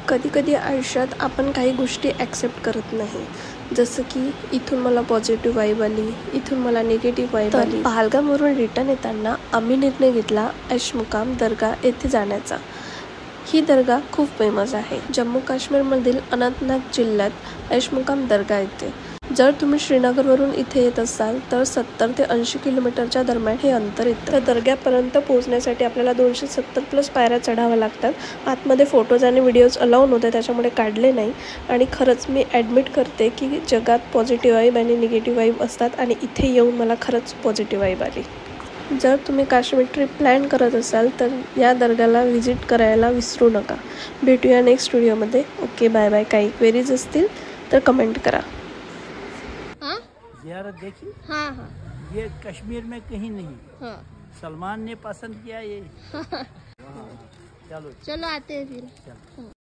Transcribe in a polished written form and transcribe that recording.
कधी कधी आयुष्यात आपण काही गोष्टी ॲक्सेप्ट करत नाही, जसं की इथून मला पॉझिटिव्ह वाईब आली, इथून मला निगेटिव्ह वाईब आली. पहलगामवरून रिटर्न येताना आम्ही निर्णय घेतला ऐशमुकाम दर्गा येथे जाण्याचा. ही दर्गा खूप फेमस आहे. जम्मू काश्मीरमधील अनंतनाग जिल्ह्यात ऐशमुकाम दर्गा येते. जर तुम्ही श्रीनगरवरून इथे येत असाल तर 70 ते 80 किलोमीटरच्या दरम्यान हे अंतर येतं. तर दर्ग्यापर्यंत पोहोचण्यासाठी आपल्याला 270+ पायऱ्या चढाव्या लागतात. आतमध्ये फोटोज आणि व्हिडिओज अलाउ नव्हते, त्याच्यामुळे काढले नाही. आणि खरंच मी ॲडमिट करते की जगात पॉझिटिव्ह वाईब आणि निगेटिव्ह वाईब असतात आणि इथे येऊन मला खरंच पॉझिटिव्ह वाईब आली. जर तुम्ही काश्मीर ट्रिप प्लॅन करत असाल तर या दर्ग्याला व्हिजिट करायला विसरू नका. भेटूया नेक्स्ट व्हिडिओमध्ये. Okay, bye bye. काही क्वेरीज असतील तर कमेंट करा. ज़ियारत देखी? हाँ हाँ ये कश्मीर में कहीं नहीं, हाँ सलमान ने पसंद किया ये. चलो चलो आते हैं फिर. चलो.